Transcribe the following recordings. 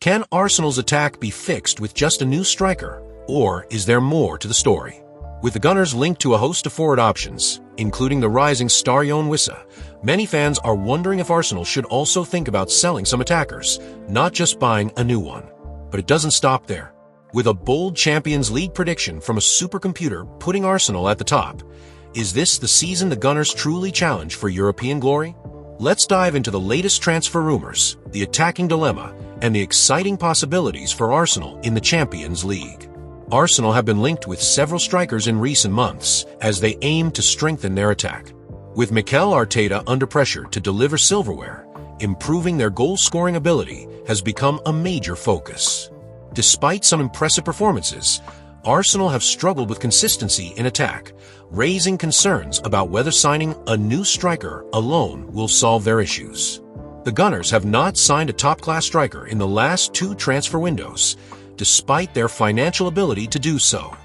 Can Arsenal's attack be fixed with just a new striker, or is there more to the story? With the Gunners linked to a host of forward options, including the rising star Yoane Wissa, many fans are wondering if Arsenal should also think about selling some attackers, not just buying a new one. But it doesn't stop there. With a bold Champions League prediction from a supercomputer putting Arsenal at the top, is this the season the Gunners truly challenge for European glory? Let's dive into the latest transfer rumors, the attacking dilemma, and the exciting possibilities for Arsenal in the Champions League. Arsenal have been linked with several strikers in recent months as they aim to strengthen their attack. With Mikel Arteta under pressure to deliver silverware, improving their goal-scoring ability has become a major focus. Despite some impressive performances, Arsenal have struggled with consistency in attack, raising concerns about whether signing a new striker alone will solve their issues. The Gunners have not signed a top-class striker in the last 2 transfer windows, despite their financial ability to do so.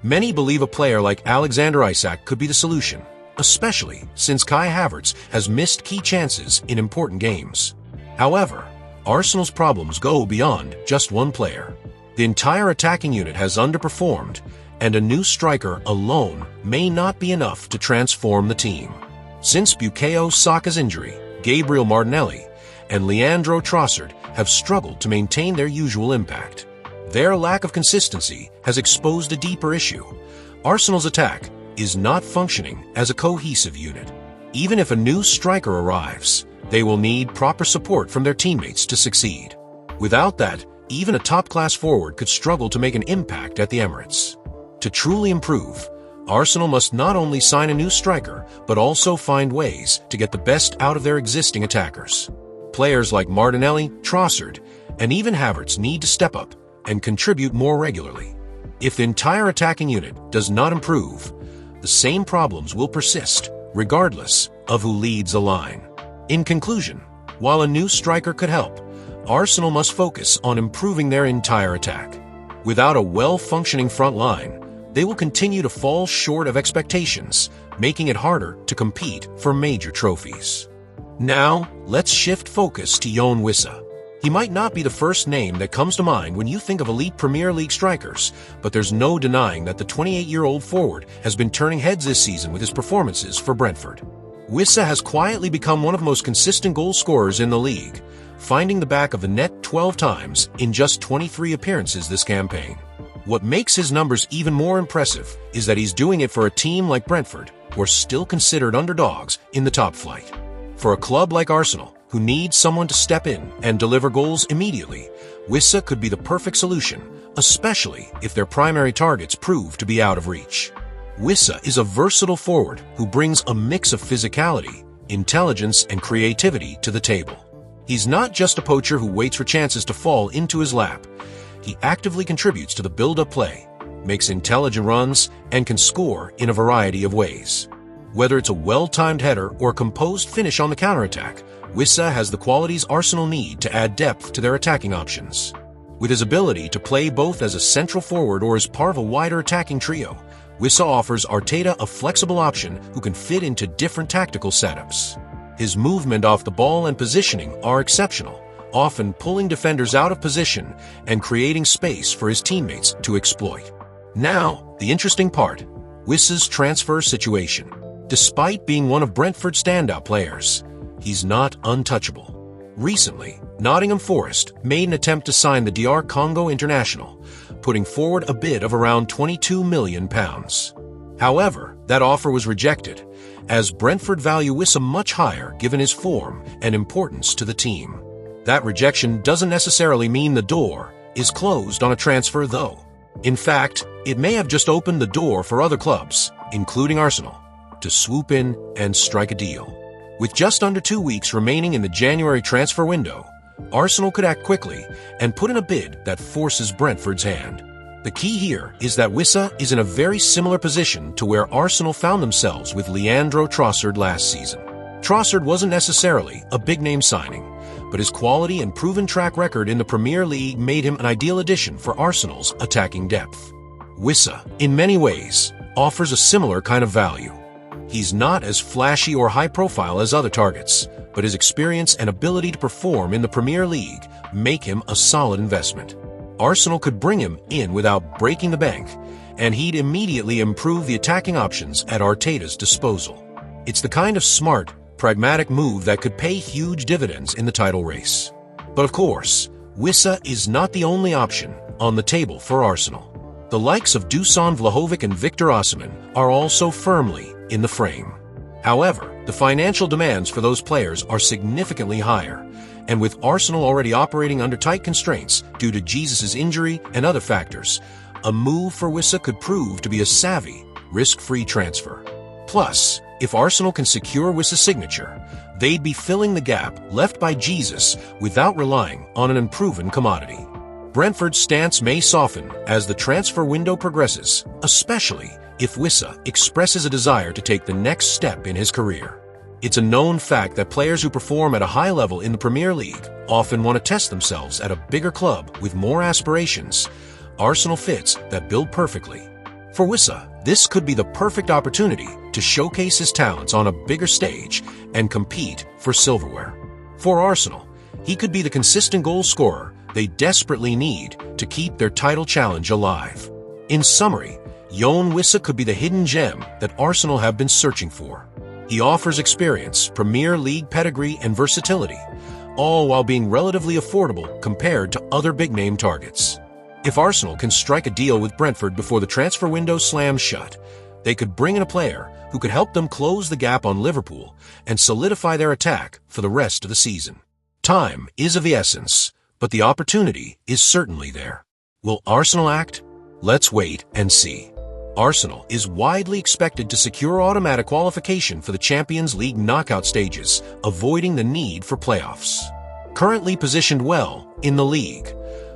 Many believe a player like Alexander Isak could be the solution, especially since Kai Havertz has missed key chances in important games. However, Arsenal's problems go beyond just one player. The entire attacking unit has underperformed, and a new striker alone may not be enough to transform the team. Since Bukayo Saka's injury, Gabriel Martinelli and Leandro Trossard have struggled to maintain their usual impact. Their lack of consistency has exposed a deeper issue. Arsenal's attack is not functioning as a cohesive unit. Even if a new striker arrives, they will need proper support from their teammates to succeed. Without that, even a top-class forward could struggle to make an impact at the Emirates. To truly improve, Arsenal must not only sign a new striker, but also find ways to get the best out of their existing attackers. Players like Martinelli, Trossard, and even Havertz need to step up and contribute more regularly. If the entire attacking unit does not improve, the same problems will persist, regardless of who leads the line. In conclusion, while a new striker could help, Arsenal must focus on improving their entire attack. Without a well-functioning front line, they will continue to fall short of expectations, making it harder to compete for major trophies. Now, let's shift focus to Yoane Wissa. He might not be the first name that comes to mind when you think of elite Premier League strikers, but there's no denying that the 28-year-old forward has been turning heads this season with his performances for Brentford. Wissa has quietly become one of the most consistent goal scorers in the league, finding the back of the net 12 times in just 23 appearances this campaign. What makes his numbers even more impressive is that he's doing it for a team like Brentford, who are still considered underdogs in the top flight. For a club like Arsenal, who needs someone to step in and deliver goals immediately, Wissa could be the perfect solution, especially if their primary targets prove to be out of reach. Wissa is a versatile forward who brings a mix of physicality, intelligence, and creativity to the table. He's not just a poacher who waits for chances to fall into his lap. He actively contributes to the build-up play, makes intelligent runs, and can score in a variety of ways. Whether it's a well-timed header or a composed finish on the counterattack, Wissa has the qualities Arsenal need to add depth to their attacking options. With his ability to play both as a central forward or as part of a wider attacking trio, Wissa offers Arteta a flexible option who can fit into different tactical setups. His movement off the ball and positioning are exceptional, often pulling defenders out of position and creating space for his teammates to exploit. Now, the interesting part, Wissa's transfer situation. Despite being one of Brentford's standout players, he's not untouchable. Recently, Nottingham Forest made an attempt to sign the DR Congo international, putting forward a bid of around £22 million. However, that offer was rejected, as Brentford value Wissa much higher given his form and importance to the team. That rejection doesn't necessarily mean the door is closed on a transfer, though. In fact, it may have just opened the door for other clubs, including Arsenal, to swoop in and strike a deal. With just under 2 weeks remaining in the January transfer window, Arsenal could act quickly and put in a bid that forces Brentford's hand. The key here is that Wissa is in a very similar position to where Arsenal found themselves with Leandro Trossard last season. Trossard wasn't necessarily a big-name signing, but his quality and proven track record in the Premier League made him an ideal addition for Arsenal's attacking depth. Wissa, in many ways, offers a similar kind of value. He's not as flashy or high-profile as other targets, but his experience and ability to perform in the Premier League make him a solid investment. Arsenal could bring him in without breaking the bank, and he'd immediately improve the attacking options at Arteta's disposal. It's the kind of smart, pragmatic move that could pay huge dividends in the title race. But of course, Wissa is not the only option on the table for Arsenal. The likes of Dusan Vlahovic and Victor Osimhen are also firmly in the frame. However, the financial demands for those players are significantly higher, and with Arsenal already operating under tight constraints due to Jesus' injury and other factors, a move for Wissa could prove to be a savvy, risk-free transfer. Plus, if Arsenal can secure Wissa's signature, they'd be filling the gap left by Jesus without relying on an unproven commodity. Brentford's stance may soften as the transfer window progresses, especially if Wissa expresses a desire to take the next step in his career. It's a known fact that players who perform at a high level in the Premier League often want to test themselves at a bigger club with more aspirations. Arsenal fits that bill perfectly. For Wissa, this could be the perfect opportunity to showcase his talents on a bigger stage and compete for silverware. For Arsenal, he could be the consistent goal scorer they desperately need to keep their title challenge alive. In summary, Yoane Wissa could be the hidden gem that Arsenal have been searching for. He offers experience, Premier League pedigree, and versatility, all while being relatively affordable compared to other big-name targets. If Arsenal can strike a deal with Brentford before the transfer window slams shut, they could bring in a player who could help them close the gap on Liverpool and solidify their attack for the rest of the season. Time is of the essence, but the opportunity is certainly there. Will Arsenal act? Let's wait and see. Arsenal is widely expected to secure automatic qualification for the Champions League knockout stages, avoiding the need for playoffs. Currently positioned well in the league,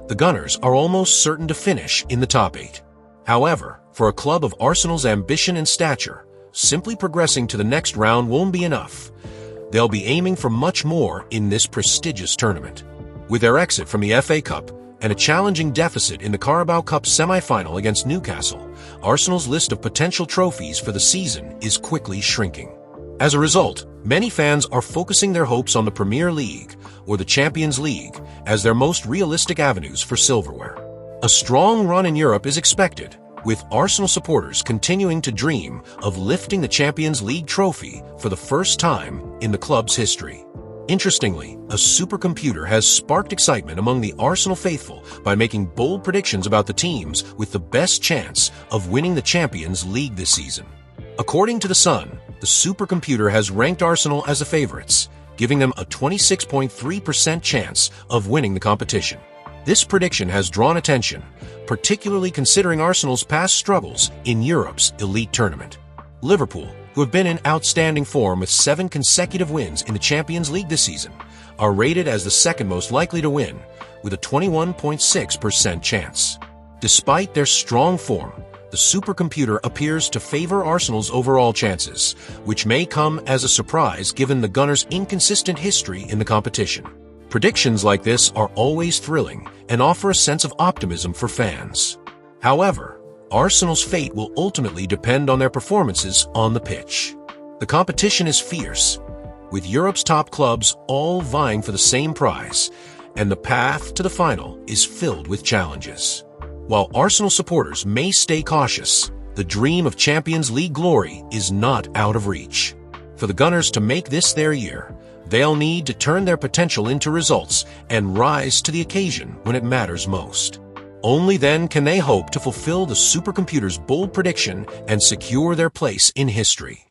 the Gunners are almost certain to finish in the top 8. However, for a club of Arsenal's ambition and stature, simply progressing to the next round won't be enough. They'll be aiming for much more in this prestigious tournament. With their exit from the FA Cup and a challenging deficit in the Carabao Cup semi-final against Newcastle, Arsenal's list of potential trophies for the season is quickly shrinking. As a result, many fans are focusing their hopes on the Premier League or the Champions League as their most realistic avenues for silverware. A strong run in Europe is expected, with Arsenal supporters continuing to dream of lifting the Champions League trophy for the first time in the club's history. Interestingly, a supercomputer has sparked excitement among the Arsenal faithful by making bold predictions about the teams with the best chance of winning the Champions League this season. According to The Sun, the supercomputer has ranked Arsenal as the favorites, giving them a 26.3% chance of winning the competition. This prediction has drawn attention, particularly considering Arsenal's past struggles in Europe's elite tournament. Liverpool, who have been in outstanding form with 7 consecutive wins in the Champions League this season, are rated as the second most likely to win, with a 21.6% chance. Despite their strong form, the supercomputer appears to favor Arsenal's overall chances, which may come as a surprise given the Gunners' inconsistent history in the competition. Predictions like this are always thrilling and offer a sense of optimism for fans. However, Arsenal's fate will ultimately depend on their performances on the pitch. The competition is fierce, with Europe's top clubs all vying for the same prize, and the path to the final is filled with challenges. While Arsenal supporters may stay cautious, the dream of Champions League glory is not out of reach. For the Gunners to make this their year, they'll need to turn their potential into results and rise to the occasion when it matters most. Only then can they hope to fulfill the supercomputer's bold prediction and secure their place in history.